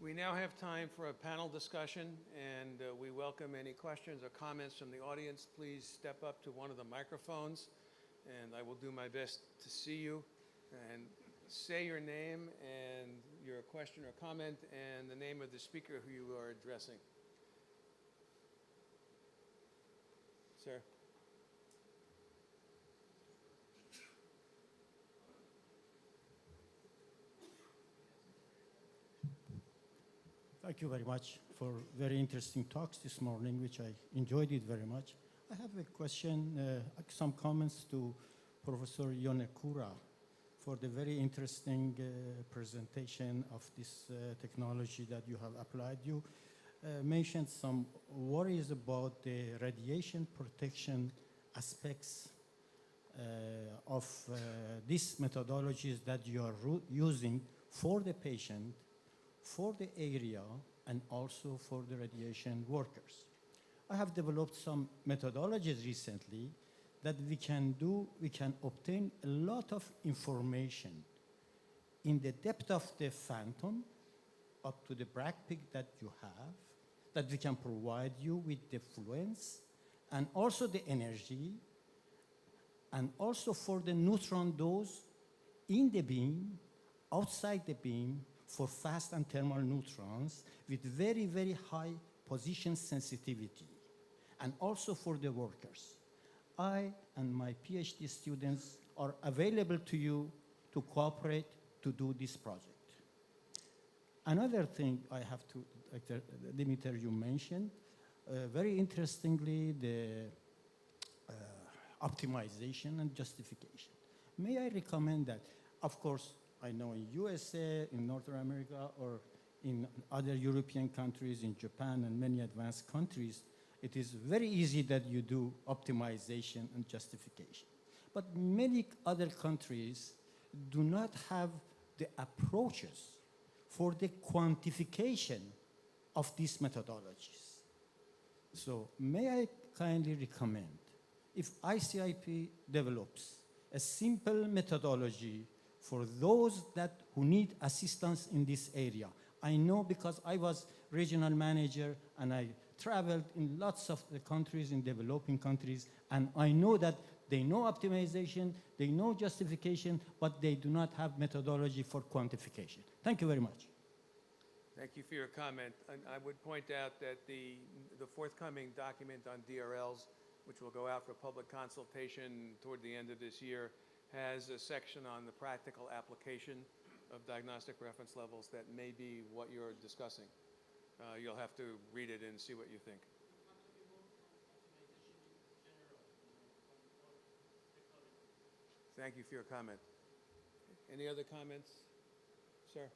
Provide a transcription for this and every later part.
We now have time for a panel discussion, and we welcome any questions or comments from the audience. Please step up to one of the microphones, and I will do my best to see you. And say your name and your question or comment and the name of the speaker who you are addressing. Sir. Thank you very much for very interesting talks this morning, which I enjoyed it very much. I have a question, some comments to Professor Yonekura for the very interesting presentation of this technology that you have applied. You mentioned some worries about the radiation protection aspects of these methodologies that you are using for the patient, for the area, and also for the radiation workers. I have developed some methodologies recently that we can obtain a lot of information in the depth of the phantom up to the Bragg peak that you have, that we can provide you with the fluence and also the energy, and also for the neutron dose in the beam, outside the beam, for fast and thermal neutrons with very, very high position sensitivity, and also for the workers. I and my PhD students are available to you to cooperate to do this project. Another thing I have to, Dr. Dimitar, you mentioned, very interestingly, the optimization and justification. May I recommend that? Of course, I know in USA, in North America, or in other European countries, in Japan and many advanced countries, it is very easy that you do optimization and justification. But many other countries do not have the approaches for the quantification of these methodologies. So may I kindly recommend, if ICIP develops a simple methodology for those who need assistance in this area. I know because I was regional manager and I traveled in lots of the countries, in developing countries, and I know that they know optimization, they know justification, but they do not have methodology for quantification. Thank you very much. Thank you for your comment. And I would point out that the forthcoming document on DRLs, which will go out for public consultation toward the end of this year, has a section on the practical application of diagnostic reference levels that may be what you're discussing. You'll have to read it and see what you think. Thank you for your comment. Any other comments, sir?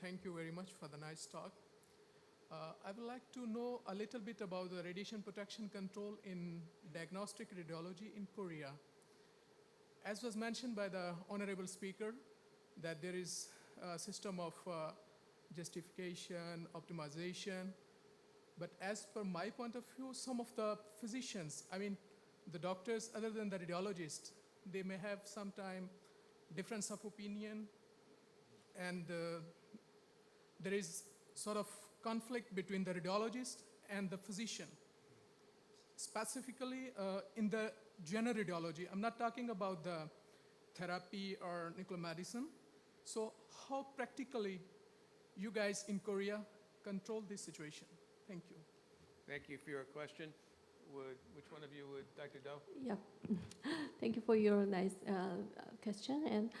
Thank you very much for the nice talk. I would like to know a little bit about the radiation protection control in diagnostic radiology in Korea. As was mentioned by the honorable speaker, that there is a system of justification, optimization, but as per my point of view, some of the physicians, I mean, the doctors other than the radiologists, they may have sometime difference of opinion, and there is sort of conflict between the radiologist and the physician. Specifically in the general radiology, I'm not talking about the therapy or nuclear medicine. So how practically you guys in Korea control this situation? Thank you. Thank you for your question. Which one of you would, Dr. Do? Yeah, thank you for your nice question. And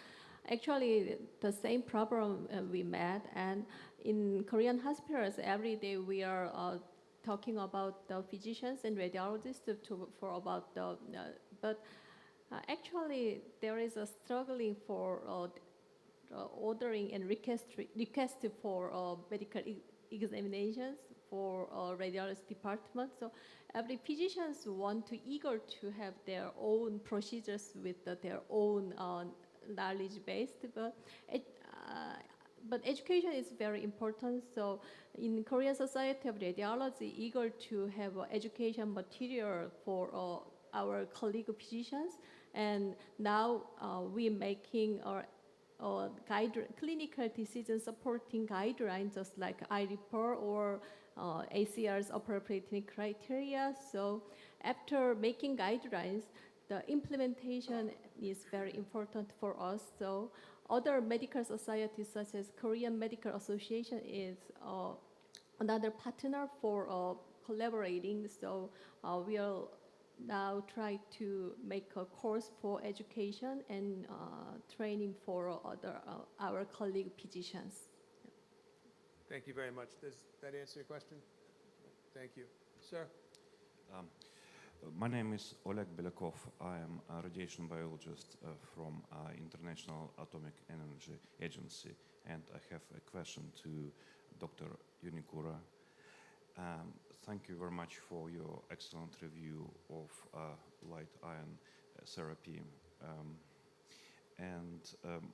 actually, the same problem we met, and in Korean hospitals, every day we are talking about the physicians and radiologists for about the, but actually there is a struggling for ordering and request for medical examinations for radiology department. So every physicians want to eager to have their own procedures with their own knowledge based, but education is very important. So in Korean Society of Radiology, eager to have education material for our colleague physicians, And now we're making clinical decision supporting guidelines, just like IREPER or ACR's appropriate criteria. So after making guidelines, the implementation is very important for us. So other medical societies, such as Korean Medical Association, is another partner for collaborating. So we'll now try to make a course for education and training for our colleague physicians. Thank you very much. Does that answer your question? Thank you. Sir? My name is Oleg Belякov. I am a radiation biologist from International Atomic Energy Agency, and I have a question to Dr. Unikura. Thank you very much for your excellent review of light ion therapy.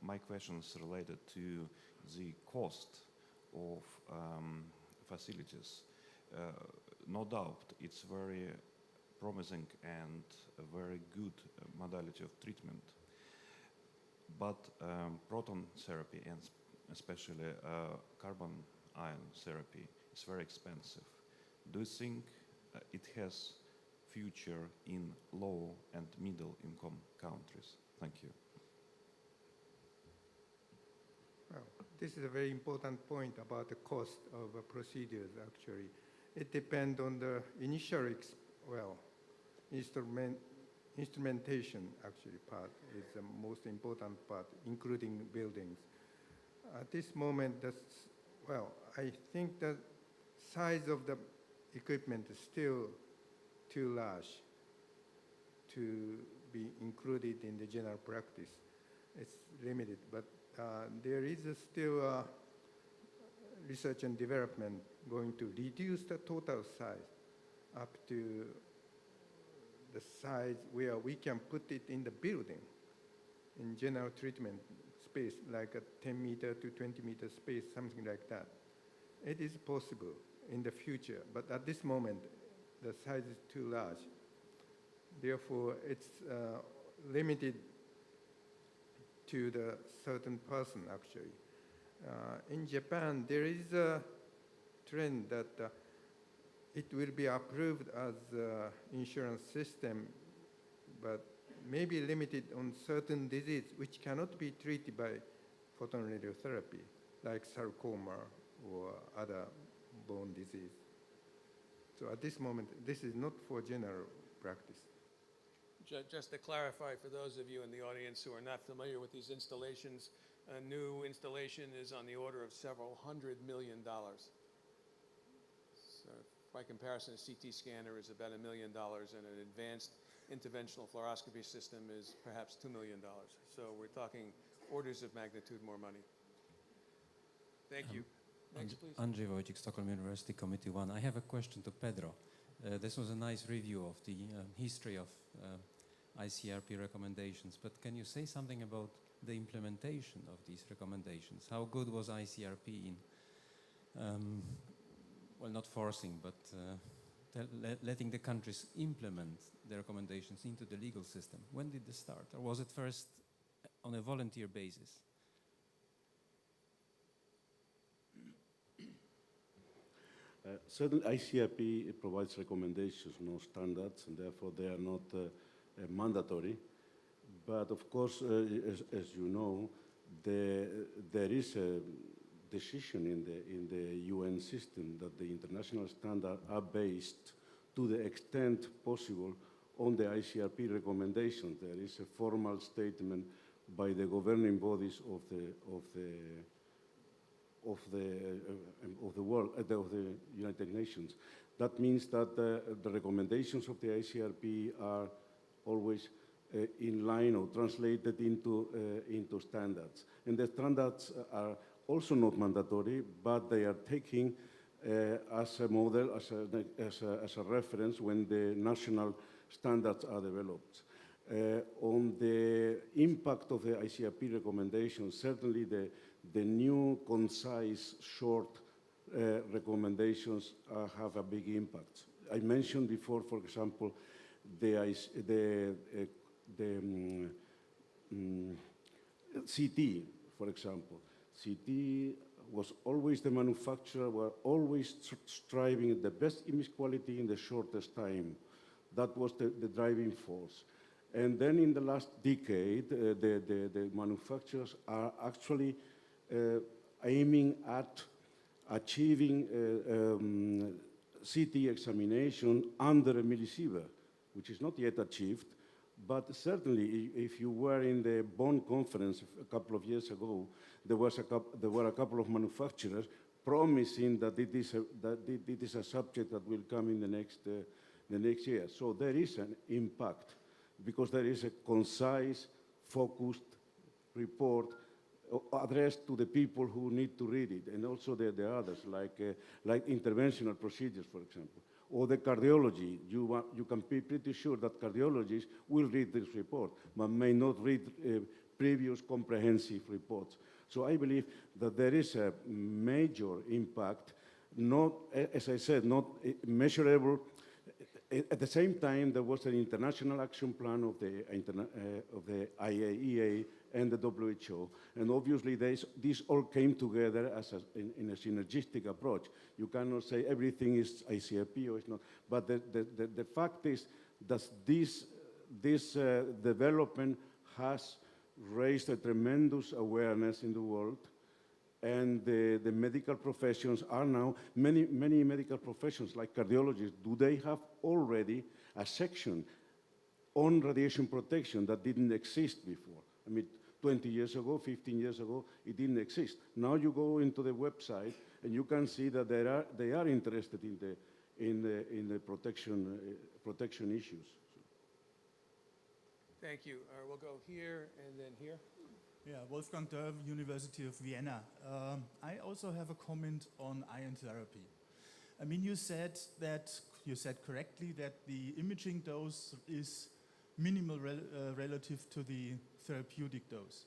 My question is related to the cost of facilities. No doubt, it's very promising and a very good modality of treatment. But proton therapy, and especially carbon ion therapy, is very expensive. Do you think it has future in low and middle income countries? Thank you. Well, this is a very important point about the cost of procedures, actually. It depends on the initial, instrumentation, actually, part is the most important part, including buildings. At this moment, I think the size of the equipment is still too large to be included in the general practice. It's limited, but there is still research and development going to reduce the total size up to the size where we can put it in the building, in general treatment space, like a 10 meter to 20 meter space, something like that. It is possible in the future, but at this moment, the size is too large. Therefore, it's limited to the certain person, actually. In Japan, there is a trend that it will be approved as an insurance system, but maybe limited on certain disease which cannot be treated by photon radiotherapy, like sarcoma or other bone disease. So at this moment, this is not for general practice. Just to clarify for those of you in the audience who are not familiar with these installations, a new installation is on the order of several $100 million. So by comparison, a CT scanner is about $1 million, and an advanced interventional fluoroscopy system is perhaps $2 million. So we're talking orders of magnitude more money. Thank you. Next, please. Andrzej Wojcik, Stockholm University Committee 1. I have a question to Pedro. This was a nice review of the history of ICRP recommendations, but can you say something about the implementation of these recommendations? How good was ICRP in, not forcing, but letting the countries implement the recommendations into the legal system? When did this start? Or was it first on a volunteer basis? Certainly, ICRP provides recommendations, no standards, and therefore they are not mandatory. But of course, as you know, there is a decision in the UN system that the international standards are based, to the extent possible, on the ICRP recommendations. There is a formal statement by the governing bodies of the world, of the United Nations. That means that the recommendations of the ICRP are always in line or translated into standards. And the standards are also not mandatory, but they are taken as a model, as a reference when the national standards are developed. On the impact of the ICRP recommendations, certainly the new, concise, short recommendations have a big impact. I mentioned before, for example, the CT, for example. CT was always the manufacturer, were always striving at the best image quality in the shortest time. That was the driving force. And then in the last decade, the manufacturers are actually aiming at achieving CT examination under a millisievert, which is not yet achieved. But certainly, if you were in the Bonn conference a couple of years ago, there were a couple of manufacturers promising that it is a subject that will come in the next year. So there is an impact because there is a concise, focused report addressed to the people who need to read it, and also the others, like interventional procedures, for example. Or the cardiology, you can be pretty sure that cardiologists will read this report, but may not read previous comprehensive reports. So I believe that there is a major impact, not, as I said, not measurable. At the same time, there was an international action plan of the IAEA and the WHO, and obviously these all came together in a synergistic approach. You cannot say everything is ICRP or it's not, but the fact is that this development has raised a tremendous awareness in the world, and the medical professions are now, many medical professions like cardiologists, do they have already a section on radiation protection that didn't exist before? I mean, 20 years ago, 15 years ago, it didn't exist. Now you go into the website and you can see that they are interested in the protection issues. Thank you. We'll go here and then here. Yeah, Wolfgang Dörr, University of Vienna. I also have a comment on ion therapy. I mean, you said correctly that the imaging dose is minimal relative to the therapeutic dose.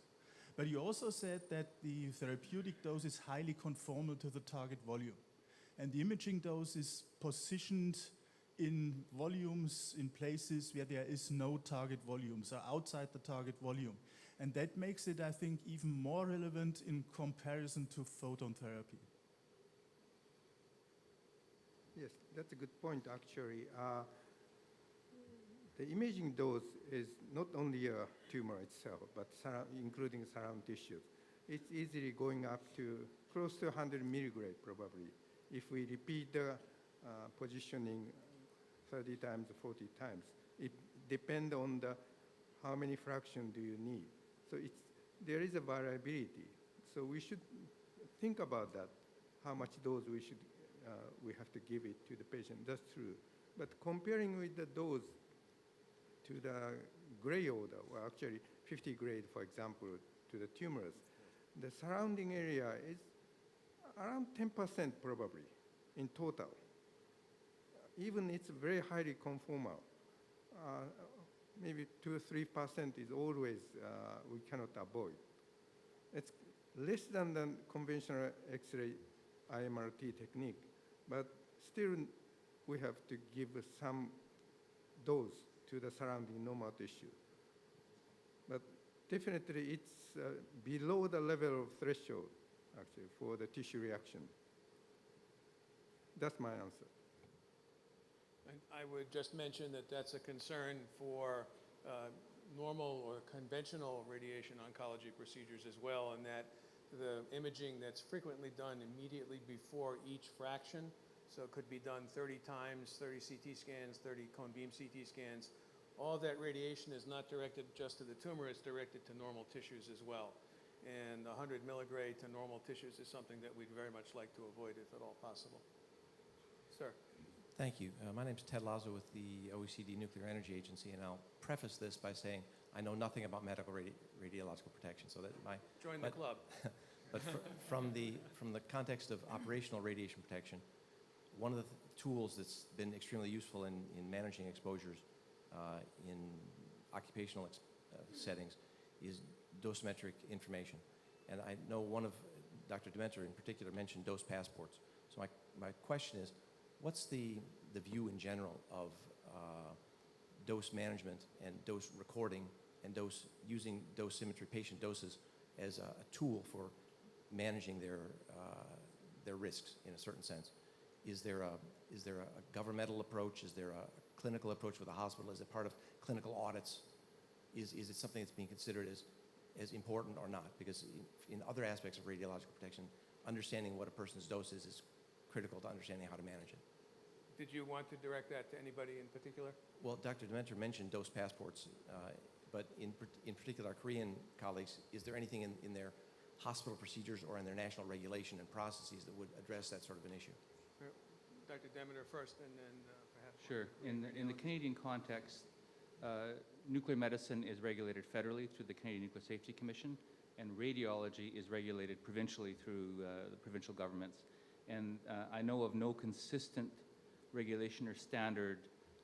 But you also said that the therapeutic dose is highly conformal to the target volume. And the imaging dose is positioned in volumes, in places where there is no target volume, so outside the target volume. And that makes it, I think, even more relevant in comparison to photon therapy. Yes, that's a good point, actually. The imaging dose is not only a tumor itself, but including surround tissues. It's easily going up to close to 100 milligrade, probably. If we repeat the positioning 30 times, 40 times, it depends on how many fractions do you need. So there is a variability. So we should think about that, how much dose we have to give it to the patient. That's true. But comparing with the dose to the gray order, well, actually 50 grade, for example, to the tumors, the surrounding area is around 10% probably in total. Even it's very highly conformal. Maybe 2 or 3% is always we cannot avoid. It's less than the conventional X-ray IMRT technique, but still we have to give some dose to the surrounding normal tissue. But definitely it's below the level of threshold, actually, for the tissue reaction. That's my answer. And I would just mention that that's a concern for normal or conventional radiation oncology procedures as well, and that the imaging that's frequently done immediately before each fraction, so it could be done 30 times, 30 CT scans, 30 cone beam CT scans. All that radiation is not directed just to the tumor, it's directed to normal tissues as well. And 100 milligray to normal tissues is something that we'd very much like to avoid if at all possible. Sir. Thank you. My name is Ted Lazo with the OECD Nuclear Energy Agency, and I'll preface this by saying I know nothing about medical radiological protection, so that Join the club. But from the context of operational radiation protection, one of the tools that's been extremely useful in managing exposures in occupational settings is dosimetric information. And I know one of Dr. Dementer in particular mentioned dose passports. So my question is, what's the view in general of dose management and dose recording and using dosimetry, patient doses, as a tool for managing their risks in a certain sense. Is there a governmental approach? Is there a clinical approach with the hospital? Is it part of clinical audits? Is it something that's being considered as important or not? Because in other aspects of radiological protection, understanding what a person's dose is critical to understanding how to manage it. Did you want to direct that to anybody in particular? Well, Dr. Dementer mentioned dose passports, but in particular, our Korean colleagues, is there anything in their hospital procedures or in their national regulation and processes that would address that sort of an issue? Dr. Demeter first, and then perhaps... Sure. In the Canadian context, nuclear medicine is regulated federally through the Canadian Nuclear Safety Commission, and radiology is regulated provincially through the provincial governments. And I know of no consistent regulation or standard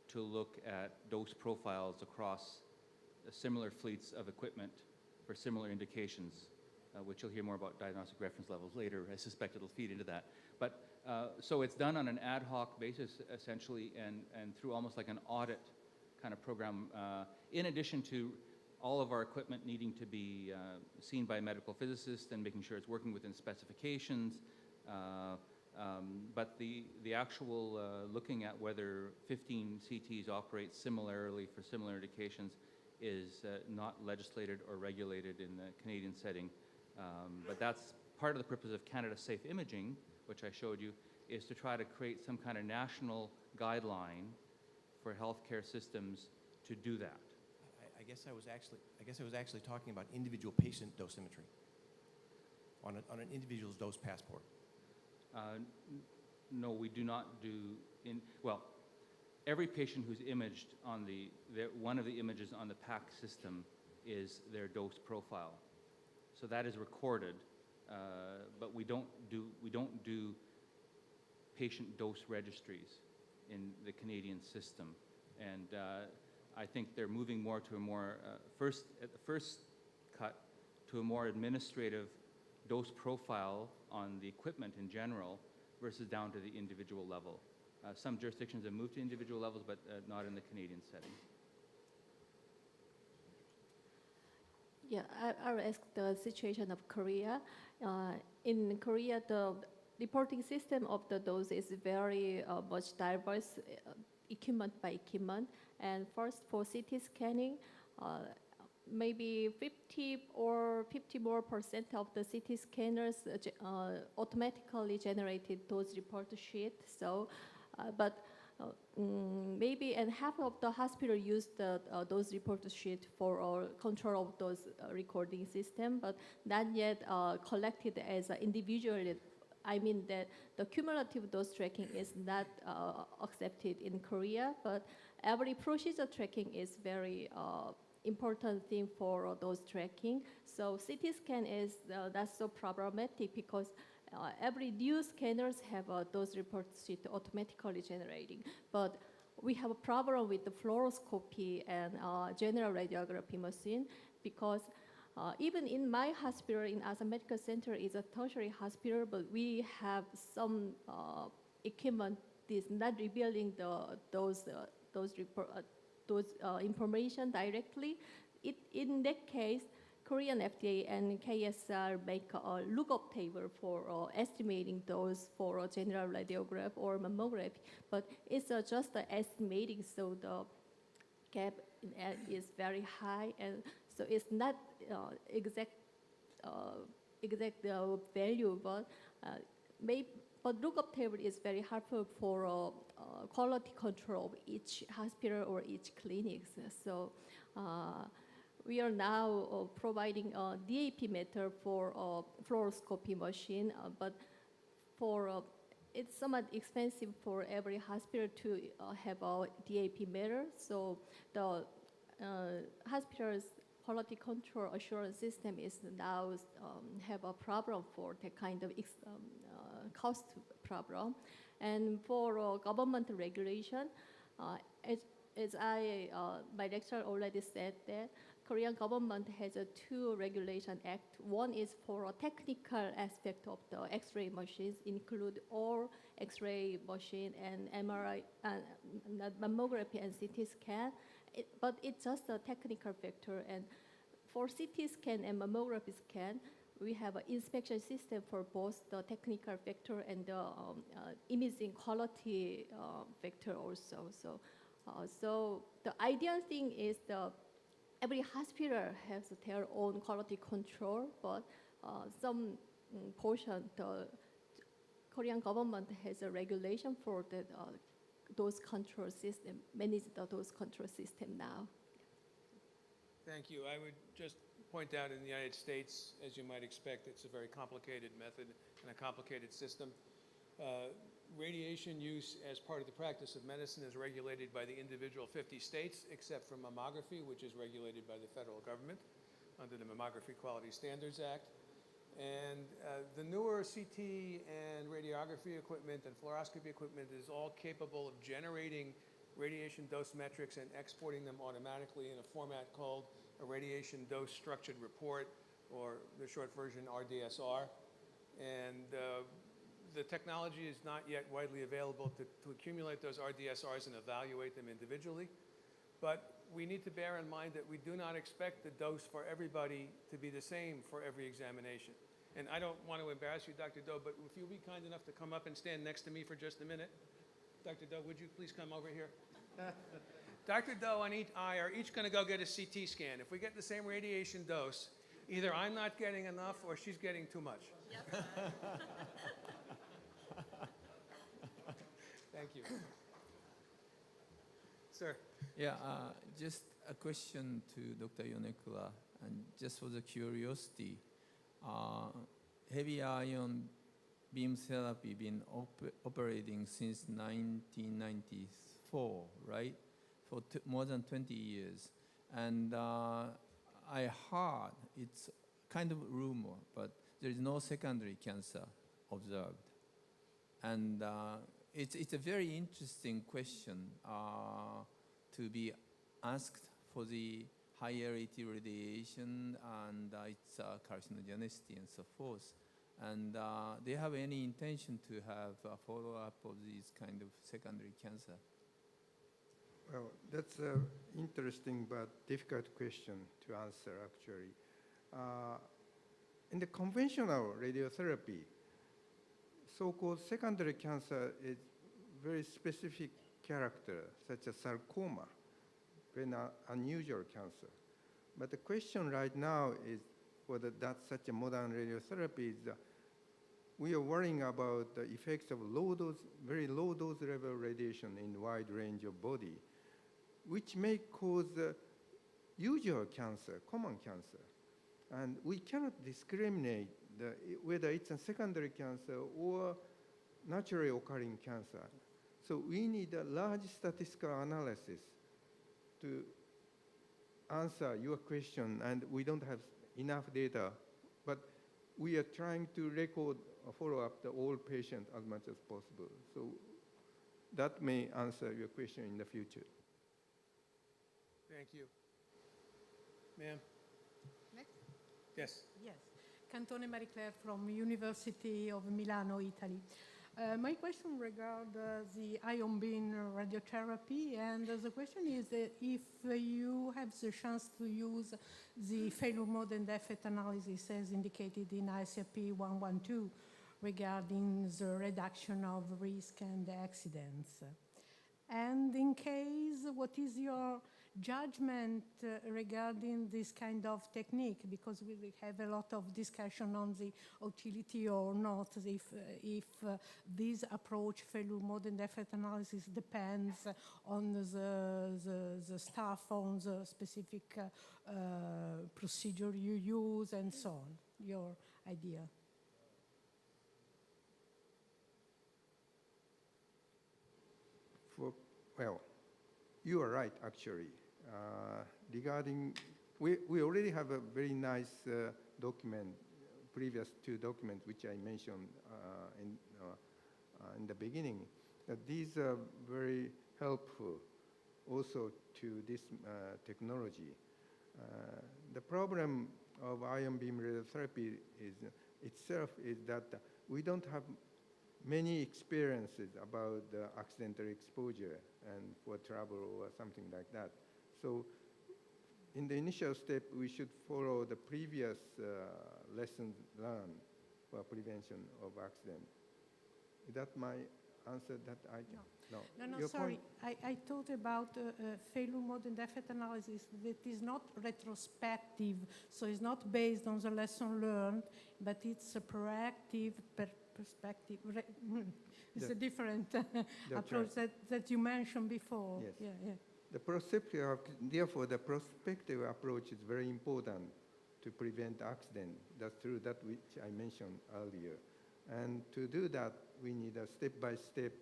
to look at dose profiles across similar fleets of equipment for similar indications, which you'll hear more about diagnostic reference levels later. I suspect it'll feed into that. But so it's done on an ad hoc basis, essentially, and through almost like an audit kind of program, in addition to all of our equipment needing to be seen by a medical physicist and making sure it's working within specifications. But the actual looking at whether 15 CTs operate similarly for similar indications is not legislated or regulated in the Canadian setting. But that's part of the purpose of Canada Safe Imaging, which I showed you, is to try to create some kind of national guideline for healthcare systems to do that. I guess I was actually talking about individual patient dosimetry on an individual's dose passport. No, we do not do well. Every patient who's imaged on one of the images on the PAC system is their dose profile, so that is recorded. But we don't do patient dose registries in the Canadian system, and I think they're moving more to a more at the first cut to a more administrative dose profile on the equipment in general versus down to the individual level. Some jurisdictions have moved to individual levels, but not in the Canadian setting. Yeah, I'll ask the situation of Korea. In Korea, the reporting system of the dose is very much diverse, equipment by equipment. And first, for CT scanning, maybe 50 more % of the CT scanners automatically generated those report sheet. So, maybe and half of the hospital used those report sheet for control of those recording system, but not yet collected as an individual. I mean that the cumulative dose tracking is not accepted in Korea, but every procedure tracking is very important thing for those tracking. So CT scan is that's so problematic because every new scanners have those report sheet automatically generating. But we have a problem with the fluoroscopy and general radiography machine because even in my hospital, in Asa Medical Center, is a tertiary hospital, but we have some equipment is not revealing those information directly. In that case, Korean FDA and KSR make a lookup table for estimating those for general radiograph or mammography, but it's just estimating, so the gap is very high, and so it's not exact value, but lookup table is very helpful for quality control of each hospital or each clinic. So we are now providing a DAP method for fluoroscopy machine, but for it's somewhat expensive for every hospital to have a DAP method. So the hospital's quality control assurance system is now have a problem for that kind of cost problem. And for government regulation, as my lecturer already said that Korean government has a two regulation act. One is for a technical aspect of the X-ray machines, include all X-ray machine and MRI, mammography and CT scan. but it's just a technical factor. And for CT scan and mammography scan, we have an inspection system for both the technical factor and the imaging quality factor also. So the ideal thing is every hospital has their own quality control, but some portion, the Korean government has a regulation for those control system, manage those control system now. Thank you. I would just point out in the United States, as you might expect, it's a very complicated method and a complicated system. Radiation use as part of the practice of medicine is regulated by the individual 50 states, except for mammography, which is regulated by the federal government under the Mammography Quality Standards Act. And the newer CT and radiography equipment and fluoroscopy equipment is all capable of generating radiation dose metrics and exporting them automatically in a format called a radiation dose structured report, or the short version RDSR. And the technology is not yet widely available to accumulate those RDSRs and evaluate them individually. But we need to bear in mind that we do not expect the dose for everybody to be the same for every examination. And I don't want to embarrass you, Dr. Do, but if you'll be kind enough to come up and stand next to me for just a minute. Dr. Do, would you please come over here? Dr. Do and I are each going to go get a CT scan. If we get the same radiation dose, either I'm not getting enough or she's getting too much. Yep. Thank you. Sir. Yeah, just a question to Dr. Yonekura, and just for the curiosity, heavy ion beam therapy been operating since 1994, right? For more than 20 years. And I heard, it's kind of rumor, but there is no secondary cancer observed. And it's a very interesting question to be asked for the higher rate radiation and its carcinogenicity and so forth. And do you have any intention to have a follow-up of these kind of secondary cancer? Well, that's an interesting but difficult question to answer, actually. In the conventional radiotherapy, so-called secondary cancer is very specific character, such as sarcoma, very unusual cancer. But the question right now is whether that's such a modern radiotherapy is we are worrying about the effects of low dose, very low dose level radiation in wide range of body, which may cause usual cancer, common cancer. And we cannot discriminate whether it's a secondary cancer or naturally occurring cancer. So we need a large statistical analysis to answer your question, and we don't have enough data, but we are trying to record a follow-up to all patients as much as possible. So that may answer your question in the future. Thank you. Ma'am? Next? Yes. Yes. Cantone Marie Claire from University of Milano, Italy. My question regards the ion beam radiotherapy, and the question is if you have the chance to use the failure mode and effect analysis as indicated in ICRP 112 regarding the reduction of risk and accidents. And in case, what is your judgment regarding this kind of technique? Because we have a lot of discussion on the utility or not, if this approach, failure mode and effect analysis, depends on the staff, on the specific procedure you use, and so on. Your idea. Well, you are right, actually. Regarding, we already have a very nice document, previous two documents, which I mentioned in the beginning, that these are very helpful also to this technology. The problem of ion beam radiotherapy itself is that we don't have many experiences about the accidental exposure and for travel or something like that. So in the initial step, we should follow the previous lessons learned for prevention of accident. Is that my answer that I can? No, Your sorry. point- I thought about failure mode and defect analysis that is not retrospective, so it's not based on the lesson learned, but it's a proactive perspective. It's a different approach that you mentioned before. Yes. Yeah. Therefore, the prospective approach is very important to prevent accident. That's true, that which I mentioned earlier. And to do that, we need a step-by-step,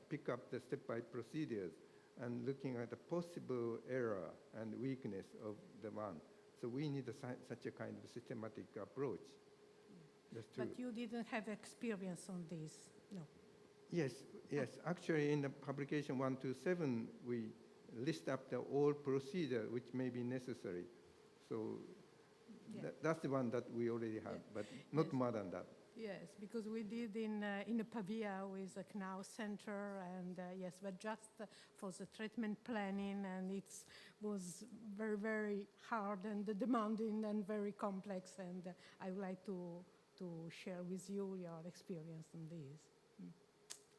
pick up the step-by procedures and looking at the possible error and weakness of the one. So we need such a kind of systematic approach. That's true. But you didn't have experience on this, no? Yes. Actually, in the publication 127, we list up the all procedure which may be necessary. So Yeah. that's the one that we already have, but not more than that. Yes, because we did in Pavia with a Knau Center, and yes, but just for the treatment planning, and it was very, very hard and demanding and very complex, and I would like to share with you your experience on this.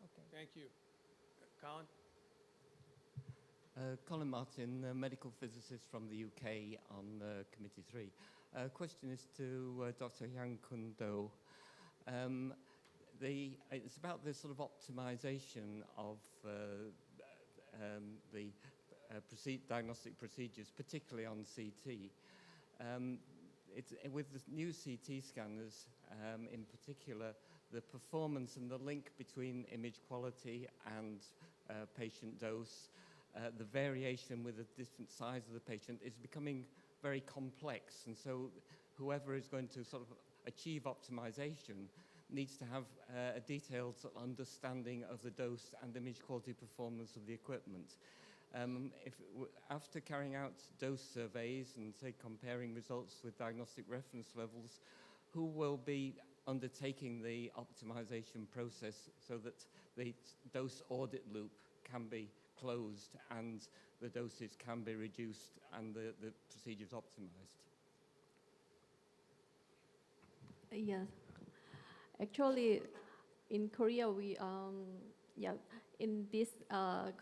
Okay. Thank you. Colin? Colin Martin, medical physicist from the UK on Committee 3. Question is to Dr. Hyang Kun Do. It's about this sort of optimization of the diagnostic procedures, particularly on CT. With the new CT scanners, in particular, the performance and the link between image quality and patient dose, the variation with the different size of the patient is becoming very complex. And so whoever is going to sort of achieve optimization needs to have a detailed understanding of the dose and image quality performance of the equipment. After carrying out dose surveys and, say, comparing results with diagnostic reference levels, who will be undertaking the optimization process so that the dose audit loop can be closed and the doses can be reduced and the procedures optimized? Yes. Actually, in Korea, in this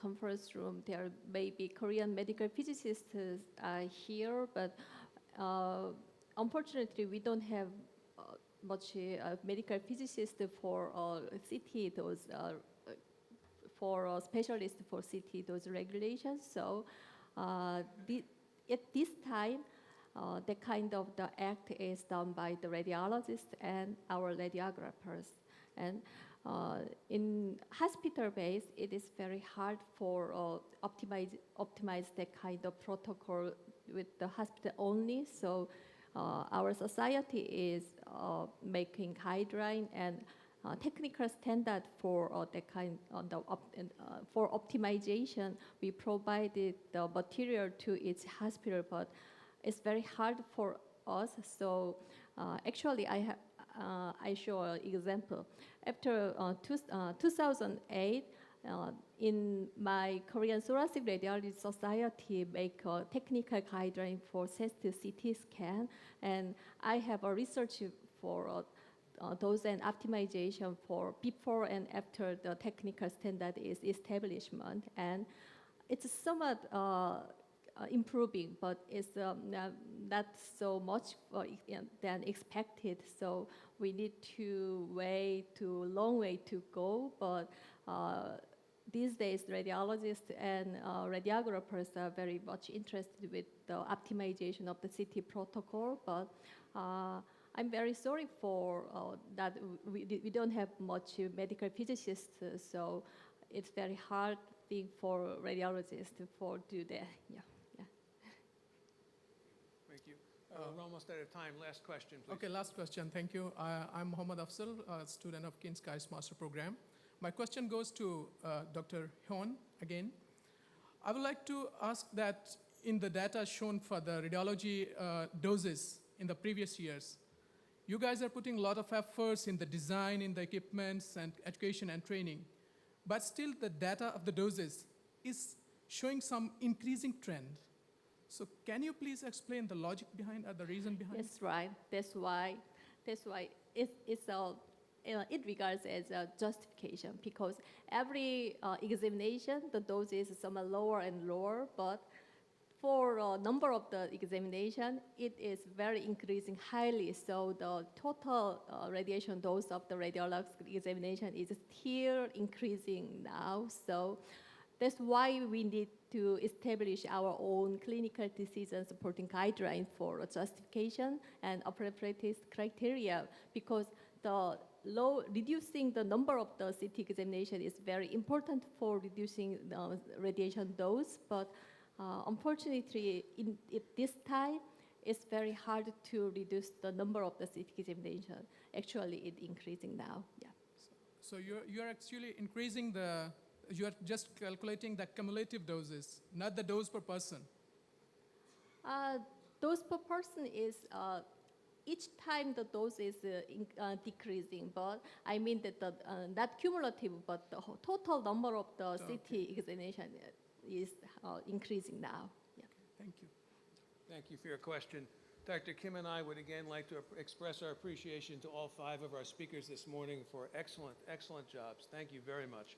conference room, there may be Korean medical physicists here, but unfortunately, we don't have much medical physicists for CT, for specialists for CT, those regulations. So at this time, the kind of the act is done by the radiologists and our radiographers. And in hospital base, it is very hard for optimize that kind of protocol with the hospital only. So our society is making guideline and technical standard for the kind for optimization. We provided the material to each hospital, but it's very hard for us. So actually, I show an example. After 2008, in my Korean Thoracic Radiology Society make a technical guideline for CT scan, and I have a research for dose and optimization for before and after the technical standard is establishment, and it's somewhat improving, but it's not so much than expected. So we need to wait to long way to go. But these days, radiologists and radiographers are very much interested with the optimization of the CT protocol. But I'm very sorry for that we don't have much medical physicists, so it's very hard thing for radiologists to do that. Yeah. Thank you. We're almost out of time. Last question, please. Okay, last question. Thank you. I'm Mohammad Afzal, a student of King's Sky's Master Program. My question goes to Dr. Hyun again. I would like to ask that in the data shown for the radiology doses in the previous years, you guys are putting a lot of efforts in the design, in the equipments, and education and training. But still, the data of the doses is showing some increasing trend. So can you please explain the logic behind, the reason behind? That's right. That's why it regards as a justification, because every examination, the dose is somewhat lower and lower, but for number of the examination, it is very increasing highly. So the total radiation dose of the radiological examination is still increasing now. So that's why we need to establish our own clinical decision supporting guidelines for justification and appropriate criteria, because the reducing the number of the CT examination is very important for reducing the radiation dose, but unfortunately, at this time, it's very hard to reduce the number of the CT examination. Actually, it's increasing now. Yeah. So you're actually increasing you're just calculating the cumulative doses, not the dose per person. Dose per person is each time the dose is decreasing, but I mean that not cumulative, but the total number of the CT examination is increasing now. Yeah. Thank you. Thank you for your question. Dr. Kim and I would again like to express our appreciation to all 5 of our speakers this morning for excellent, excellent jobs. Thank you very much.